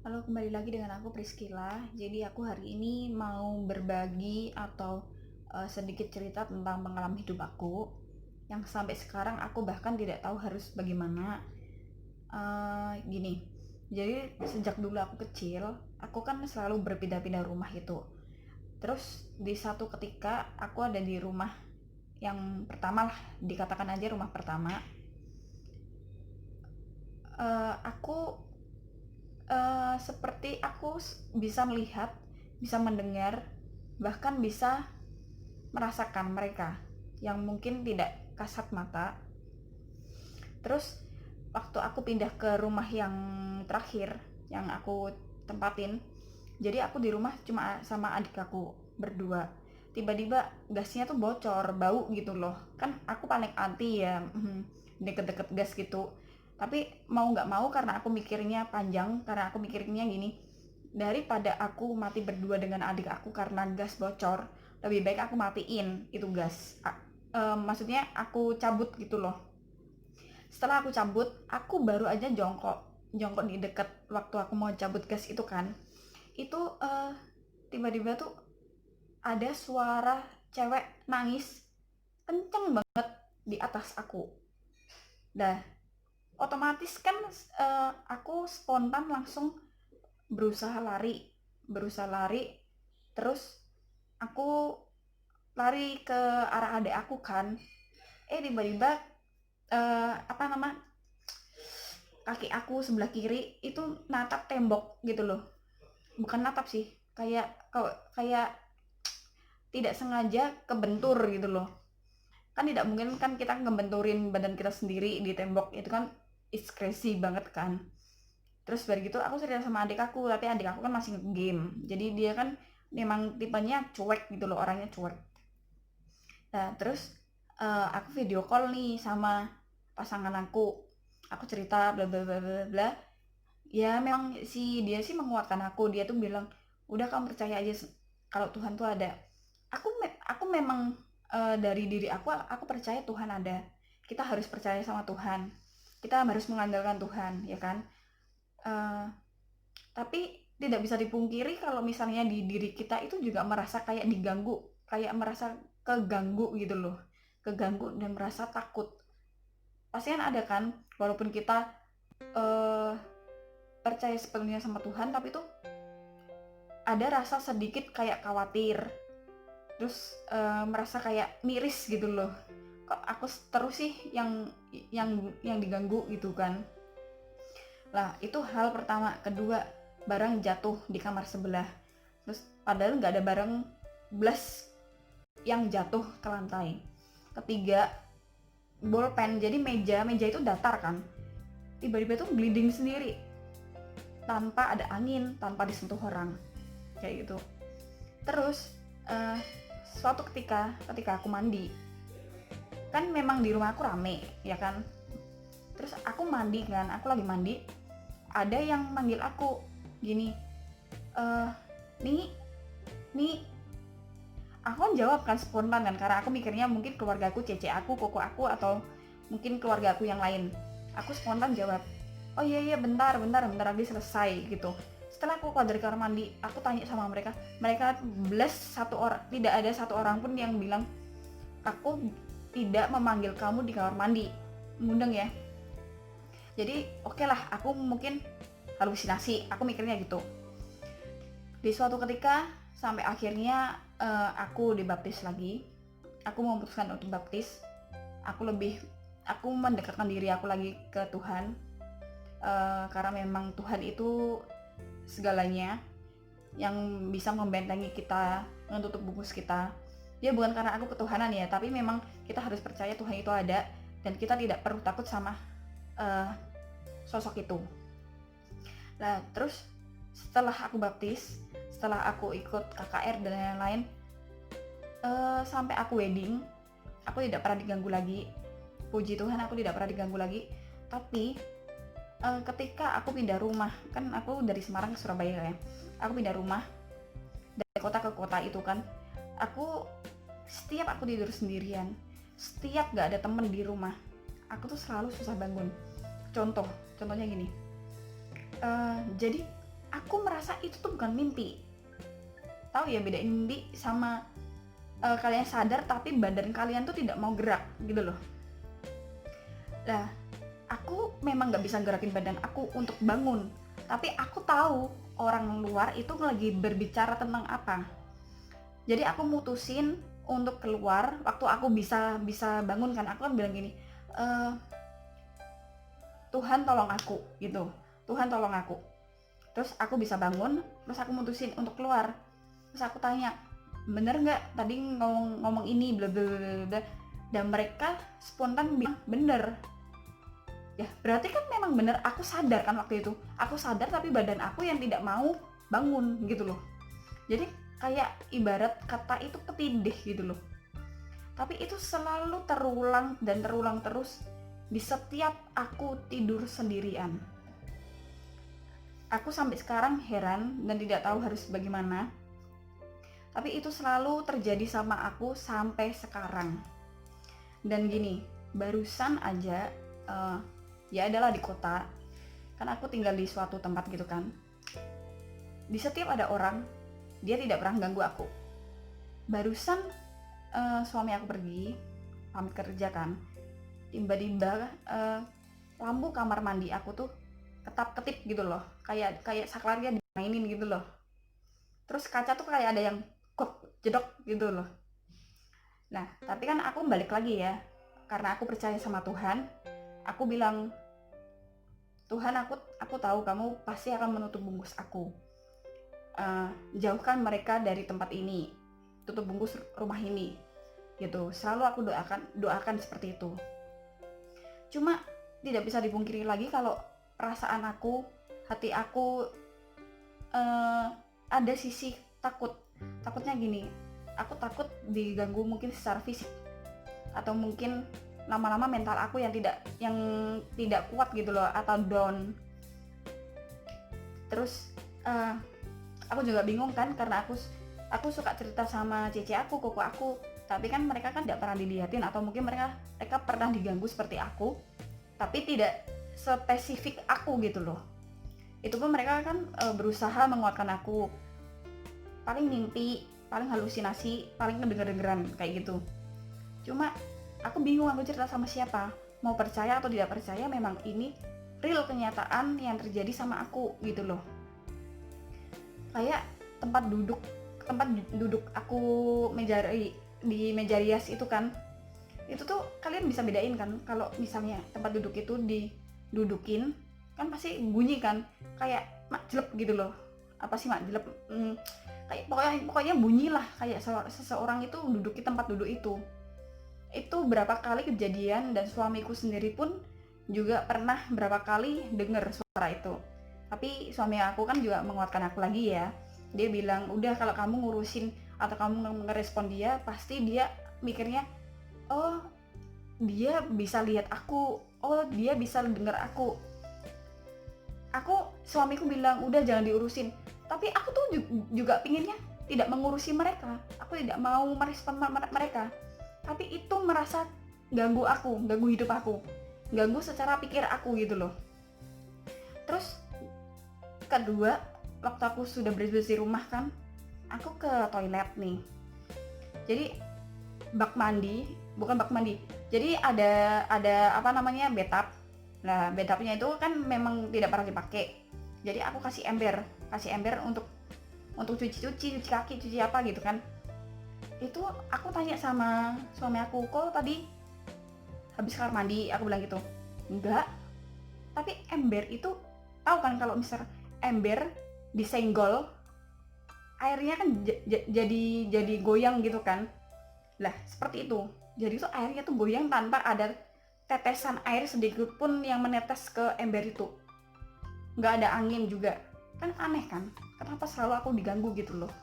Halo, kembali lagi dengan aku Priscilla. Jadi aku hari ini mau berbagi atau sedikit cerita tentang pengalaman hidup aku yang sampai sekarang aku bahkan tidak tahu harus bagaimana. Gini, jadi sejak dulu aku kecil, aku kan selalu berpindah-pindah rumah gitu. Terus di satu ketika aku ada di rumah yang pertama lah, dikatakan aja rumah pertama. Aku seperti aku bisa melihat, bisa mendengar, bahkan bisa merasakan mereka yang mungkin tidak kasat mata. Terus waktu aku pindah ke rumah yang terakhir yang aku tempatin, jadi aku di rumah cuma sama adik aku berdua. Tiba-tiba gasnya tuh bocor, bau gitu loh. Kan aku paling anti ya, deket-deket gas gitu. Tapi mau nggak mau karena aku mikirnya panjang, karena aku mikirnya gini, daripada aku mati berdua dengan adik aku karena gas bocor, lebih baik aku matiin itu gas. Maksudnya aku cabut gitu loh. Setelah aku cabut, aku baru aja jongkok di deket waktu aku mau cabut gas itu kan. Itu tiba-tiba tuh ada suara cewek nangis kenceng banget di atas aku. Dah, otomatis kan aku spontan langsung berusaha lari, terus aku lari ke arah adik aku kan. Tiba-tiba apa nama kaki aku sebelah kiri itu natap tembok gitu loh. Bukan natap sih, kayak kayak tidak sengaja kebentur gitu loh. Kan tidak mungkin kan kita ngebenturin badan kita sendiri di tembok, itu kan it's crazy banget kan. Terus dari gitu aku cerita sama adik aku, tapi adik aku kan masih game, jadi dia kan memang tipenya cuek gitu loh, orangnya cuek. Nah terus aku video call nih sama pasangan aku cerita bla bla bla bla bla. Ya memang si dia sih menguatkan aku, dia tuh bilang udah kamu percaya aja kalau Tuhan tuh ada. Aku memang dari diri aku percaya Tuhan ada. Kita harus percaya sama Tuhan, kita harus mengandalkan Tuhan ya kan. Eh, tapi tidak bisa dipungkiri kalau misalnya di diri kita itu juga merasa kayak diganggu, kayak merasa keganggu gitu loh, keganggu dan merasa takut. Pasti kan ada kan, walaupun kita eh, percaya sepenuhnya sama Tuhan, tapi tuh ada rasa sedikit kayak khawatir, terus merasa kayak miris gitu loh, kok aku terus sih yang diganggu gitu kan. Lah itu hal pertama. Kedua, barang jatuh di kamar sebelah, terus padahal nggak ada barang belas yang jatuh ke lantai. Ketiga, bolpen, jadi meja itu datar kan, tiba-tiba tuh bleeding sendiri tanpa ada angin, tanpa disentuh orang kayak gitu. Terus suatu ketika aku mandi, kan memang di rumah aku rame ya kan. Terus aku mandi kan, aku lagi mandi, ada yang manggil aku gini, eh nih nih. Aku kan jawab kan spontan kan, karena aku mikirnya mungkin keluarga aku, cece aku, koko aku, atau mungkin keluarga aku yang lain. Aku spontan jawab, oh iya iya bentar lagi selesai gitu. Setelah aku keluar dari kamar mandi, aku tanya sama mereka bless satu orang, tidak ada satu orang pun yang bilang aku tidak memanggil kamu di kamar mandi. Mudeng ya. Jadi oke lah, aku mungkin halusinasi, aku mikirnya gitu. Di suatu ketika sampai akhirnya aku dibaptis lagi. Aku memutuskan untuk baptis. Aku mendekatkan diri aku lagi ke Tuhan, karena memang Tuhan itu segalanya, yang bisa membentengi kita, menutup bungkus kita. Dia bukan karena aku ketuhanan ya, tapi memang kita harus percaya Tuhan itu ada, dan kita tidak perlu takut sama sosok itu. Nah terus setelah aku baptis, setelah aku ikut KKR dan lain-lain, sampai aku wedding, aku tidak pernah diganggu lagi. Puji Tuhan, aku tidak pernah diganggu lagi. Tapi ketika aku pindah rumah, kan aku dari Semarang ke Surabaya ya, aku pindah rumah dari kota ke kota itu kan, setiap aku tidur sendirian, setiap gak ada temen di rumah, aku tuh selalu susah bangun. Contohnya gini, jadi aku merasa itu tuh bukan mimpi. Tahu ya bedain mimpi sama kalian sadar tapi badan kalian tuh tidak mau gerak gitu loh. Nah, aku memang nggak bisa gerakin badan aku untuk bangun, tapi aku tahu orang luar itu lagi berbicara tentang apa. Jadi aku mutusin untuk keluar waktu aku bisa bangun kan. Aku kan bilang gini, Tuhan tolong aku gitu, Tuhan tolong aku. Terus aku bisa bangun, terus aku mutusin untuk keluar. Terus aku tanya, bener nggak tadi ngomong ini bla bla bla bla, dan mereka spontan bilang bener. Ya berarti kan memang bener, aku sadar kan waktu itu, aku sadar tapi badan aku yang tidak mau bangun gitu loh. Jadi kayak ibarat kata itu ketindih gitu loh. Tapi itu selalu terulang dan terulang terus di setiap aku tidur sendirian. Aku sampai sekarang heran dan tidak tahu harus bagaimana. Tapi itu selalu terjadi sama aku sampai sekarang. Dan gini, barusan aja ya adalah di kota. Kan aku tinggal di suatu tempat gitu kan. Di setiap ada orang, dia tidak pernah ganggu aku. Barusan suami aku pergi pamit kerja kan. Tiba-tiba lampu kamar mandi aku tuh ketap-ketip gitu loh. Kayak saklarnya dimainin gitu loh. Terus kaca tuh kayak ada yang kok jedok gitu loh. Nah, tapi kan aku balik lagi ya. Karena aku percaya sama Tuhan, aku bilang, Tuhan, aku tahu kamu pasti akan menutup bungkus aku. Jauhkan mereka dari tempat ini, tutup bungkus rumah ini, gitu. Selalu aku doakan seperti itu. Cuma tidak bisa dipungkiri lagi kalau perasaan aku, hati aku ada sisi takut. Takutnya gini, aku takut diganggu mungkin secara fisik, atau mungkin lama-lama mental aku yang tidak kuat gitu loh, atau down. Terus aku juga bingung kan, karena aku suka cerita sama cece aku, koko aku, tapi kan mereka kan tidak pernah dilihatin, atau mungkin mereka pernah diganggu seperti aku, tapi tidak spesifik aku gitu loh. Itu pun mereka kan berusaha menguatkan aku, paling mimpi, paling halusinasi, paling kedenger-dengeran kayak gitu. Cuma aku bingung, aku cerita sama siapa, mau percaya atau tidak percaya, memang ini real kenyataan yang terjadi sama aku gitu loh. Kayak tempat duduk aku di meja rias itu kan, itu tuh kalian bisa bedain kan, kalau misalnya tempat duduk itu didudukin kan pasti bunyi kan, kayak mak jelek gitu loh. Apa sih mak jelek, kayak pokoknya bunyi lah, kayak seseorang itu duduk di tempat duduk itu. Itu berapa kali kejadian, dan suamiku sendiri pun juga pernah berapa kali dengar suara itu. Tapi suami aku kan juga menguatkan aku lagi ya. Dia bilang, udah kalau kamu ngurusin atau kamu ngerespon dia, pasti dia mikirnya, oh dia bisa lihat aku, oh dia bisa dengar aku. Suamiku bilang, udah jangan diurusin. Tapi aku tuh juga pinginnya tidak mengurusi mereka. Aku tidak mau merespon mereka. Tapi itu merasa ganggu hidup aku. Ganggu secara pikir aku gitu loh. Terus kedua, waktu aku sudah bersih rumah kan, aku ke toilet nih. Jadi bukan bak mandi. Jadi ada apa namanya, bathtub. Nah, bathtubnya itu kan memang tidak pernah dipakai. Jadi aku kasih ember untuk cuci kaki, cuci apa gitu kan. Itu aku tanya sama suami aku, kok tadi habis kamar mandi? Aku bilang gitu. Enggak. Tapi ember itu, tahu kan kalau misal ember disenggol, airnya kan jadi goyang gitu kan. Lah, seperti itu. Jadi tuh airnya tuh goyang tanpa ada tetesan air sedikit pun yang menetes ke ember itu. Nggak ada angin juga. Kan aneh kan? Kenapa selalu aku diganggu gitu loh?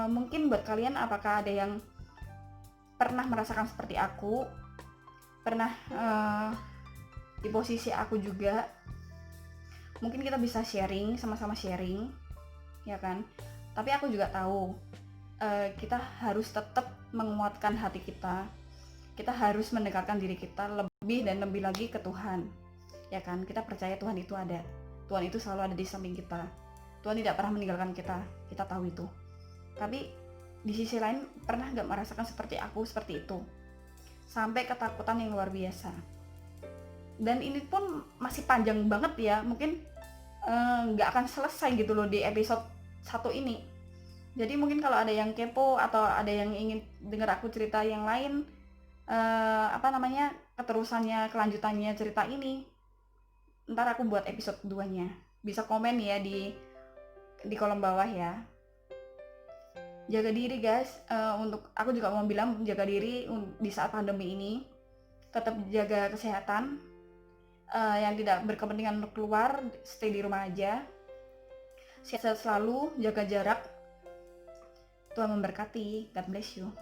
Mungkin buat kalian, apakah ada yang pernah merasakan seperti aku? Pernah di posisi aku juga? Mungkin kita bisa sharing, sama-sama sharing, ya kan? Tapi aku juga tahu kita harus tetap menguatkan hati kita. Kita harus mendekatkan diri kita lebih dan lebih lagi ke Tuhan, ya kan? Kita percaya Tuhan itu ada. Tuhan itu selalu ada di samping kita. Tuhan tidak pernah meninggalkan kita, kita tahu itu. Tapi di sisi lain pernah gak merasakan seperti aku seperti itu? Sampai ketakutan yang luar biasa. Dan ini pun masih panjang banget ya, mungkin gak akan selesai gitu loh di episode 1 ini. Jadi mungkin kalau ada yang kepo atau ada yang ingin dengar aku cerita yang lain, keterusannya, kelanjutannya cerita ini, ntar aku buat episode 2-nya. Bisa komen ya di kolom bawah ya. Jaga diri guys, untuk aku juga mau bilang jaga diri di saat pandemi ini. Tetap jaga kesehatan, yang tidak berkepentingan untuk keluar, stay di rumah aja. Sehat selalu, jaga jarak. Tuhan memberkati, God bless you.